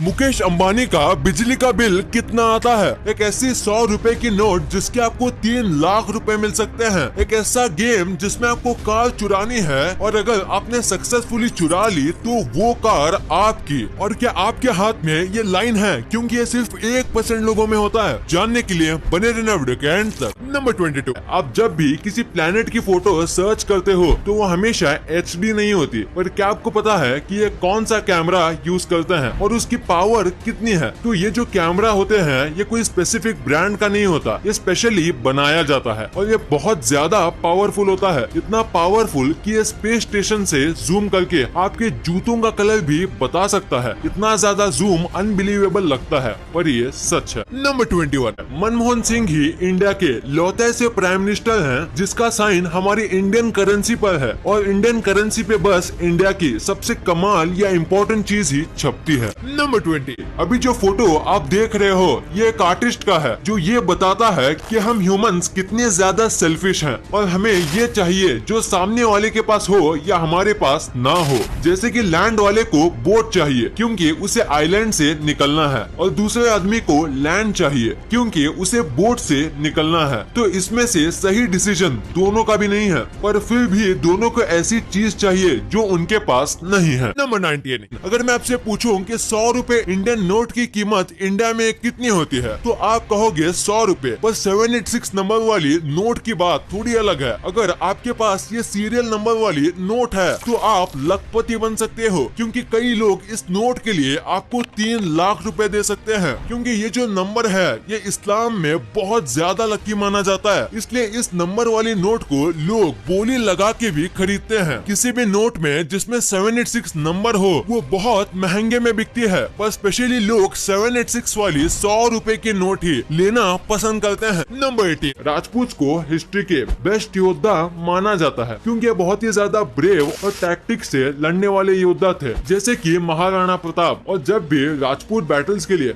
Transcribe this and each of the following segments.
मुकेश अंबानी का बिजली का बिल कितना आता है। एक ऐसी 100 रुपए की नोट जिसके आपको 3 लाख रुपए मिल सकते हैं। एक ऐसा गेम जिसमें आपको कार चुरानी है और अगर आपने सक्सेसफुली चुरा ली तो वो कार आपकी। और क्या आपके हाथ में ये लाइन है, क्योंकि ये सिर्फ 1% लोगों में होता है। जानने के लिए बने रहना वीडियो के एंड तक। नंबर 22, आप जब भी किसी प्लेनेट की फोटो सर्च करते हो तो वो हमेशा HD नहीं होती। पर क्या आपको पता है कि ये कौन सा कैमरा यूज करते हैं और उसकी पावर कितनी है? तो ये जो कैमरा होते हैं ये कोई स्पेसिफिक ब्रांड का नहीं होता, ये स्पेशली बनाया जाता है और ये बहुत ज्यादा पावरफुल होता है। इतना पावरफुल कि ये स्पेस स्टेशन से जूम करके आपके जूतों का कलर भी बता सकता है। इतना ज्यादा जूम अनबिलीवेबल लगता है पर ये सच है। नंबर 21, मनमोहन सिंह ही इंडिया के लौते ऐसे प्राइम मिनिस्टर हैं जिसका साइन हमारी इंडियन करेंसी पर है और इंडियन करेंसी पे बस इंडिया की सबसे कमाल या इम्पोर्टेंट चीज ही छपती है। नंबर 20, अभी जो फोटो आप देख रहे हो ये एक आर्टिस्ट का है जो ये बताता है कि हम ह्यूमंस कितने ज्यादा सेल्फिश हैं और हमें ये चाहिए जो सामने वाले के पास हो या हमारे पास ना हो। जैसे कि लैंड वाले को बोट चाहिए क्योंकि उसे आइलैंड से निकलना है और दूसरे आदमी को लैंड चाहिए क्योंकि उसे बोट से निकलना है। तो इसमें से सही डिसीजन दोनों का भी नहीं है, पर फिर भी दोनों को ऐसी चीज चाहिए जो उनके पास नहीं है। नंबर 19, अगर मैं आपसे पूछूं कि 100 रुपए इंडियन नोट की कीमत इंडिया में कितनी होती है तो आप कहोगे 100 रुपए। पर 786 नंबर वाली नोट की बात थोड़ी अलग है। अगर आपके पास ये सीरियल नंबर वाली नोट है तो आप लखपति बन सकते हो, क्योंकि कई लोग इस नोट के लिए आपको 3 लाख रुपए दे सकते हैं। क्योंकि ये जो नंबर है ये इस्लाम में बहुत ज्यादा लकी माना जाता है, इसलिए इस नंबर वाली नोट को लोग बोली लगा के भी खरीदते हैं। किसी भी नोट में जिसमें 786 नंबर हो वो बहुत महंगे में बिकती है, पर स्पेशली लोग 786 वाली 100 रुपए की नोट ही लेना पसंद करते हैं। नंबर 18, राजपूत को हिस्ट्री के बेस्ट योद्धा माना जाता है क्योंकि बहुत ही ज्यादा ब्रेव और टैक्टिक से लड़ने वाले योद्धा थे, जैसे कि महाराणा प्रताप। और जब भी राजपूत बैटल्स के लिए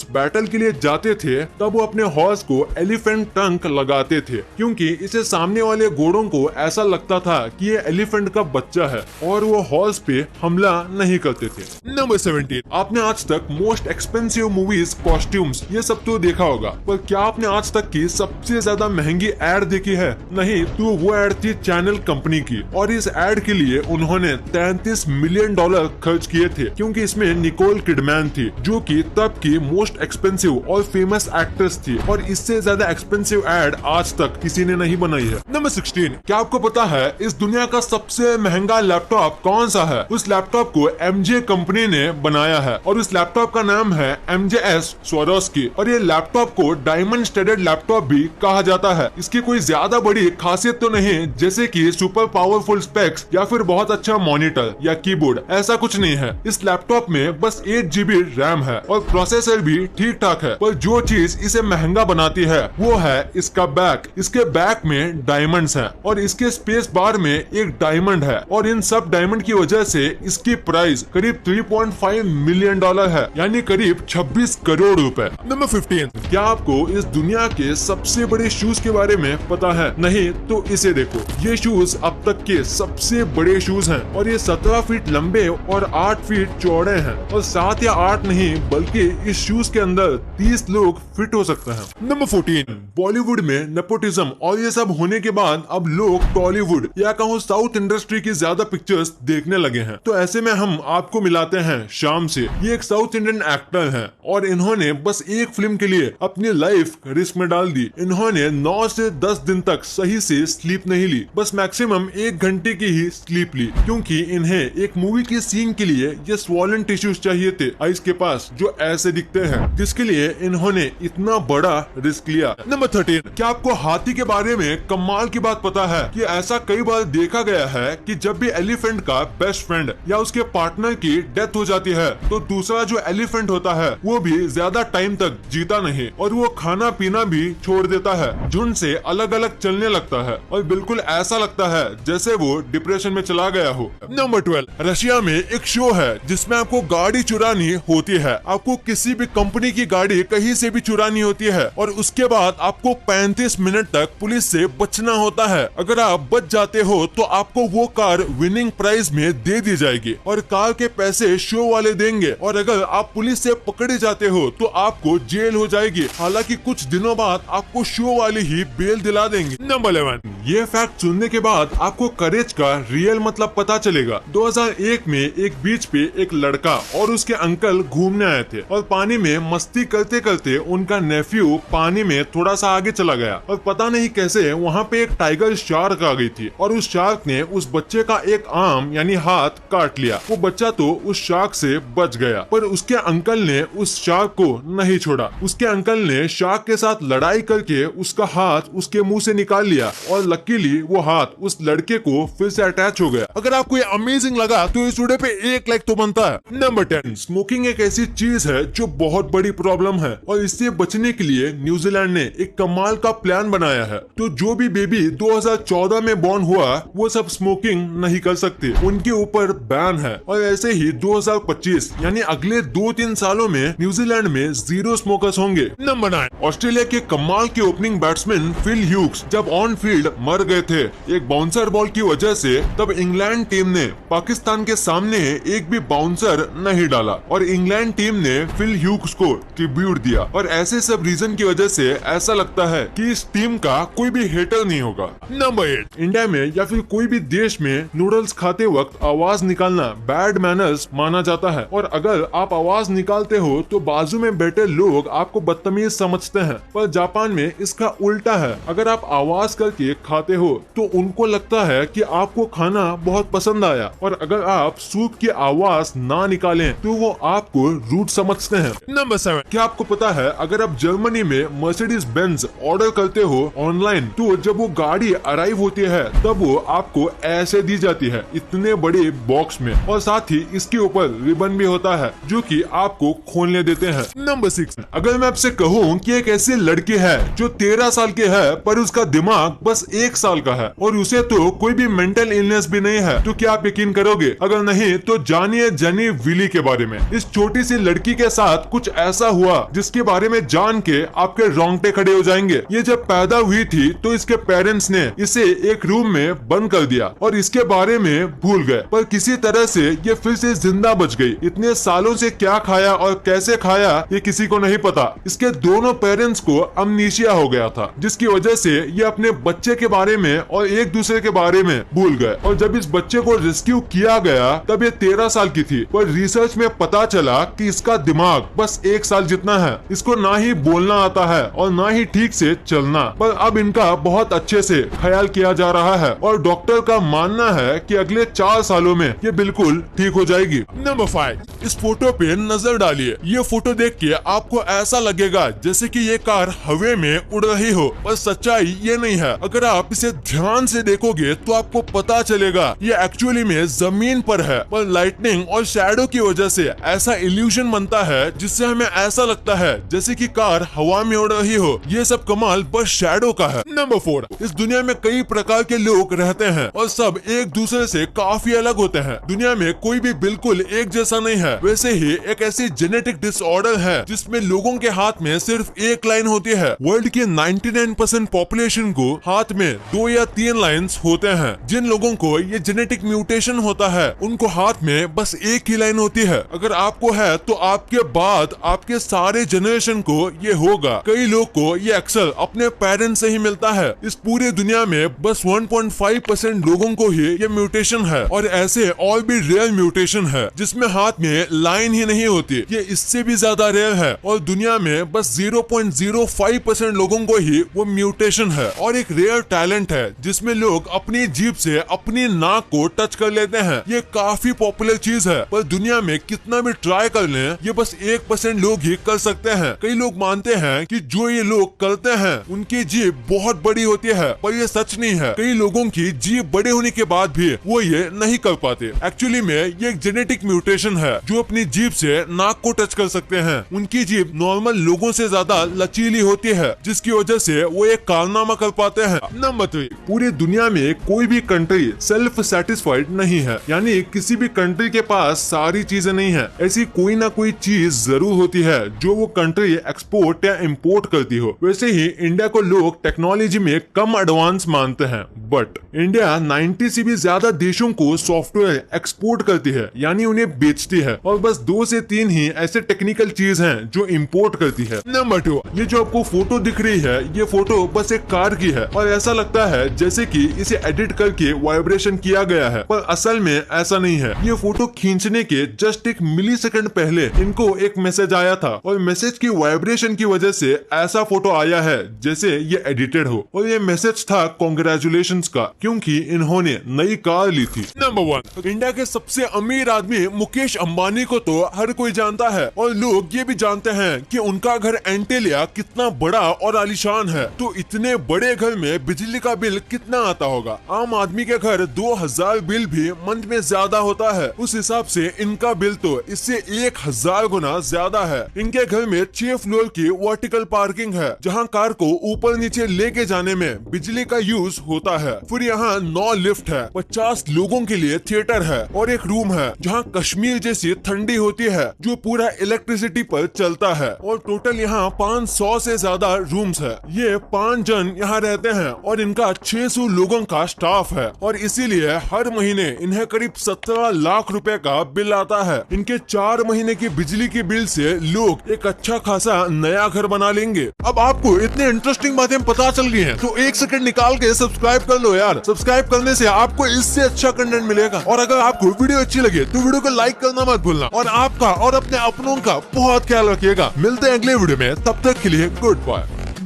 बैटल के लिए जाते थे तब वो अपने हॉर्स को एलिफेंट टंक लगाते थे, क्योंकि इसे सामने वाले घोड़ों को ऐसा लगता था कि ये एलिफेंट का बच्चा है और वो हॉर्स पे हमला नहीं करते थे। नंबर 17, आपने आज तक मोस्ट एक्सपेंसिव मूवीज, कॉस्ट्यूम्स ये सब तो देखा होगा, पर क्या आपने आज तक की सबसे ज्यादा महंगी एड देखी है? नहीं, तो वो एड थी चैनल कंपनी की और इस एड के लिए उन्होंने $33 मिलियन खर्च किए थे, क्योंकि इसमें निकोल किडमैन थी जो कि तब की मोस्ट एक्सपेंसिव और फेमस एक्ट्रेस थी और इससे ज्यादा एक्सपेंसिव एड आज तक किसी ने नहीं बनाई है। नंबर 16, क्या आपको पता है इस दुनिया का सबसे महंगा लैपटॉप कौन सा है? उस लैपटॉप को MJ कंपनी ने बनाया है और उस लैपटॉप का नाम है MJS Swarovski और ये लैपटॉप को डायमंड स्टडेड लैपटॉप भी कहा जाता है। इसकी कोई ज्यादा बड़ी खासियत तो नहीं जैसे कि सुपर पावरफुल स्पेक्स या फिर बहुत अच्छा मॉनिटर या कीबोर्ड, ऐसा कुछ नहीं है। इस लैपटॉप में बस 8 GB रैम है और प्रोसेसर भी ठीक ठाक है, पर जो चीज इसे महंगा बनाती है वो है इसका बैक। इसके बैक में डायमंड्स हैं और इसके स्पेस बार में एक डायमंड है और इन सब डायमंड की वजह से इसकी प्राइस करीब $3.5 मिलियन है, यानी करीब 26 करोड़ रुपए। नंबर 15, क्या आपको इस दुनिया के सबसे बड़े शूज के बारे में पता है? नहीं तो इसे देखो, ये शूज अब तक के सबसे बड़े शूज हैं और ये 17 फीट लंबे और 8 फीट चौड़े हैं और 7 या 8 नहीं बल्कि इस शूज के अंदर 30 लोग फिट हो सकते हैं। नंबर 14, बॉलीवुड में नेपोटिज्म और ये सब होने के बाद अब लोग टॉलीवुड या कहूँ साउथ इंडस्ट्री की ज्यादा पिक्चर्स देखने लगे हैं। तो ऐसे में हम आपको मिलाते हैं शाम से। ये एक साउथ इंडियन एक्टर हैं और इन्होंने बस एक फिल्म के लिए अपनी लाइफ रिस्क में डाल दी। इन्होंने 9 से 10 दिन तक सही से स्लीप नहीं ली, बस मैक्सिमम 1 घंटे की ही स्लीप ली, क्योंकि इन्हें एक मूवी की सीन के लिए ये स्वॉलन टिश्यूज चाहिए थे आइस के पास जो ऐसे दिखते हैं, जिसके लिए इन्होंने इतना बड़ा रिस्क लिया। नंबर 13, क्या आपको हाथी के बारे में कमाल की बात पता है कि ऐसा कई बार देखा गया है कि जब भी एलिफेंट का बेस्ट फ्रेंड या उसके पार्टनर की डेथ हो जाती है तो दूसरा जो एलिफेंट होता है वो भी ज्यादा टाइम तक जीता नहीं और वो खाना पीना भी छोड़ देता है, झुंड से अलग अलग चलने लगता है और बिल्कुल ऐसा लगता है जैसे वो डिप्रेशन में चला गया हो। नंबर 12, रशिया में एक शो है जिसमें आपको गाड़ी चुरानी होती है। आपको किसी भी कंपनी की गाड़ी कहीं से भी चुरानी होती है और उसके बाद आपको 35 मिनट तक पुलिस से बचना होता है। अगर आप बच जाते हो तो आपको वो कार विनिंग प्राइज में दे दी जाएगी और कार के पैसे शो वाले देंगे, और अगर आप पुलिस से पकड़े जाते हो तो आपको जेल हो जाएगी। हालांकि कुछ दिनों बाद आपको शो वाले ही बेल दिला देंगे। नंबर 11, ये फैक्ट सुनने के बाद आपको करेज का रियल मतलब पता चलेगा। 2001 में एक बीच पे एक लड़का और उसके अंकल घूमने आए थे और पानी में मस्ती करते करते उनका नेफ्यू पानी में थोड़ा सा आगे चला गया और पता नहीं कैसे वहाँ पे एक टाइगर शार्क आ गई थी और उस शार्क ने उस बच्चे का एक आर्म यानी हाथ काट लिया। वो बच्चा तो उस शार्क से बच गया, पर उसके अंकल ने उस शार्क को नहीं छोड़ा। उसके अंकल ने शार्क के साथ लड़ाई करके उसका हाथ उसके मुंह से निकाल लिया और लकीली वो हाथ उस लड़के को फिर से अटैच हो गया। अगर आपको ये अमेजिंग लगा तो इस वीडियो पे 1 लाइक तो बनता है। नंबर 10, स्मोकिंग एक ऐसी चीज है जो बहुत बड़ी प्रॉब्लम है और इससे बचने के लिए न्यूजीलैंड ने एक कमाल का प्लान बनाया है। तो जो भी बेबी 2014 में बॉर्न हुआ वो सब स्मोकिंग नहीं कर सकते, उनके ऊपर बैन है। और ऐसे ही 2025 यानी अगले 2-3 सालों में न्यूजीलैंड में 0 स्मोकर्स होंगे। नंबर 9, ऑस्ट्रेलिया के कमाल के ओपनिंग बैट्समैन फिल ह्यूग्स जब ऑन फील्ड मर गए थे एक बाउंसर बॉल की वजह से, तब इंग्लैंड टीम ने पाकिस्तान के सामने एक भी बाउंसर नहीं डाला और इंग्लैंड टीम ने फिल ह्यूग्स को ट्रिब्यूट दिया। और ऐसे सब रीजन की वजह से ऐसा लगता है कि इस टीम का कोई भी हेटर नहीं होगा। नंबर 8, इंडिया में या फिर कोई भी देश में नूडल्स खाते वक्त आवाज निकालना बैड मैनर्स माना जाता है और अगर आप आवाज निकालते हो तो बाजू में बैठे लोग आपको बदतमीज समझते हैं। पर जापान में इसका उल्टा है, अगर आप आवाज करके खाते हो तो उनको लगता है कि आपको खाना बहुत पसंद आया, और अगर आप सूप की आवाज ना निकालें तो वो आपको रूड समझते हैं। नंबर 7, क्या आपको पता है अगर आप जर्मनी में मर्सिडीज बेंज ऑर्डर करते हो ऑनलाइन तो जब वो गाड़ी अराइव होती है तब वो आपको ऐसे दी जाती है इतने बड़े बॉक्स में, और साथ ही इसके ऊपर रिबन भी होता है जो कि आपको खोलने देते हैं। नंबर 6, अगर मैं आपसे कहूँ कि एक ऐसी लड़की है जो 13 साल की है पर उसका दिमाग बस 1 साल का है और उसे तो कोई भी मेंटल इलनेस भी नहीं है, तो क्या आप यकीन करोगे? अगर नहीं तो जानिए जेनी विली के बारे में। इस छोटी सी लड़की के साथ कुछ ऐसा हुआ जिसके बारे में जान के आपके रोंगटे खड़े हो जाएंगे। ये जब पैदा हुई थी तो इसके पेरेंट्स ने इसे एक रूम में बंद कर दिया और इसके बारे में भूल गए, पर किसी तरह से ये फिर से जिंदा बच गई। इतने सालों से क्या खाया और कैसे खाया ये किसी को नहीं पता। इसके दोनों पेरेंट्स को अमनीशिया हो गया था जिसकी वजह से ये अपने बच्चे के बारे में और एक दूसरे के बारे में भूल गए, और जब इस बच्चे को रेस्क्यू किया गया तब ये 13 साल की थी, पर रिसर्च में पता चला कि इसका दिमाग बस 1 साल जितना है। इसको ना ही बोलना आता है और ना ही ठीक से चलना, पर अब इनका बहुत अच्छे से ख्याल किया जा रहा है और डॉक्टर का मानना है कि अगले 4 सालों में ये बिल्कुल ठीक हो जाएगी। नंबर 5, इस फोटो पे नजर डालिए। ये फोटो देख के आपको ऐसा लगेगा जैसे कि ये कार हवा में उड़ रही हो, पर सच्चाई ये नहीं है। अगर आप इसे ध्यान से देखोगे तो आपको पता चलेगा ये एक्चुअली में जमीन पर है, पर लाइटनिंग और शैडो की वजह से ऐसा इल्यूजन बनता है जिससे हमें ऐसा लगता है जैसे कि कार हवा में उड़ रही हो। ये सब कमाल बस शैडो का है। नंबर 4, इस दुनिया में कई प्रकार के लोग रहते हैं और सब एक दूसरे से काफी अलग होते हैं। दुनिया में कोई भी बिल्कुल एक जैसा नहीं है। वैसे ही एक ऐसी जेनेटिक डिसऑर्डर है जिसमें लोगों के हाथ में सिर्फ एक लाइन होती है। वर्ल्ड के 99% पॉपुलेशन को हाथ में 2 या 3 लाइन्स होते हैं। जिन लोगों को ये जेनेटिक म्यूटेशन होता है उनको हाथ में बस एक ही लाइन होती है। अगर आपको है तो आपके बाद आपके सारे जनरेशन को ये होगा। कई लोग को ये अक्सर अपने पेरेंट्स से ही मिलता है। इस पूरी दुनिया में बस 1.5% लोगों को ही ये म्यूटेशन है, और ऐसे और भी रेयर म्यूटेशन है जिसमें हाथ में लाइन ही नहीं होती। ये इससे भी ज्यादा रेयर है और दुनिया में बस 0.05% लोगों को ही वो म्यूटेशन है। और एक रेयर टैलेंट है जिसमें लोग अपनी जीभ से अपनी नाक को टच कर लेते हैं। ये काफी पॉपुलर चीज है, पर दुनिया में कितना भी ट्राई कर लें ये बस 1% लोग ही कर सकते हैं। कई लोग मानते हैं कि जो ये लोग करते हैं उनकी जीभ बहुत बड़ी होती है, पर ये सच नहीं है। कई लोगों की जीभ बड़े होने के बाद भी वो ये नहीं कर पाते। एक्चुअली में ये एक जेनेटिक म्यूटेशन है। जो अपनी जीभ से नाक को टच कर सकते हैं उनकी जीभ नॉर्मल लोगों से ज्यादा लचीली होती है, जिसकी वजह से वो एक कारनामा कर पाते हैं। नंबर 3, पूरी दुनिया में कोई भी कंट्री सेल्फ सेटिस्फाइड नहीं है, यानी किसी भी कंट्री के पास सारी चीजें नहीं है। ऐसी कोई ना कोई चीज जरूर होती है जो वो कंट्री एक्सपोर्ट या इंपोर्ट करती हो। वैसे ही इंडिया को लोग टेक्नोलॉजी में कम एडवांस मानते हैं, बट इंडिया 90 से भी ज्यादा देशों को सॉफ्टवेयर एक्सपोर्ट करती है, यानी उन्हें बेचती है, और बस 2 से 3 ही ऐसे टेक्निकल चीज हैं जो इंपोर्ट करती है। नंबर 2, ये जो आपको फोटो दिख रही है, ये फोटो बस एक कार की है और ऐसा लगता है जैसे कि इसे एडिट करके वाइब्रेशन किया गया है, पर असल में ऐसा नहीं है। ये फोटो खींचने के जस्ट एक मिलीसेकंड पहले इनको एक मैसेज आया था और मैसेज की वाइब्रेशन की वजह से ऐसा फोटो आया है जैसे ये एडिटेड हो, और ये मैसेज था कांग्रेचुलेशंस का, क्योंकि इन्होंने नई कार ली थी। नंबर 1, इंडिया के सबसे अमीर आदमी मुकेश अंबानी को तो हर कोई जानता है, और लोग ये भी जानते हैं कि उनका घर एंटेलिया कितना बड़ा और आलीशान है। तो इतने बड़े घर में बिजली का बिल कितना आता होगा? आम आदमी के घर 2000 बिल भी मंथ में ज्यादा होता है, उस हिसाब से इनका बिल तो इससे 1000 गुना ज्यादा है। इनके घर में 6 फ्लोर की वर्टिकल पार्किंग है, जहां कार को ऊपर नीचे लेके जाने में बिजली का यूज होता है। फिर यहाँ 9 लिफ्ट है, 50 लोगों के लिए थिएटर है, और एक रूम है जहाँ कश्मीर जैसी ठंडी होती है जो पूरा इलेक्ट्रिसिटी पर चलता है, और टोटल यहाँ 500 से ज्यादा रूम्स है। ये 5 जन यहाँ रहते हैं और इनका 600 लोगों का स्टाफ है, और इसीलिए हर महीने इन्हें करीब 17 लाख रुपए का बिल आता है। इनके 4 महीने की बिजली के बिल से लोग एक अच्छा खासा नया घर बना लेंगे। अब आपको इतने इंटरेस्टिंग बातें पता चल गई हैं, तो 1 सेकंड निकाल के सब्सक्राइब कर लो यार। सब्सक्राइब करने से आपको इससे अच्छा कंटेंट मिलेगा, और अगर आपको वीडियो अच्छी लगे तो वीडियो को लाइक करना मत भूलना, और आपका और अपने अपनों का बहुत ख्याल रखिएगा। मिलते हैं अगले वीडियो में, तब तक के लिए गुड बाय।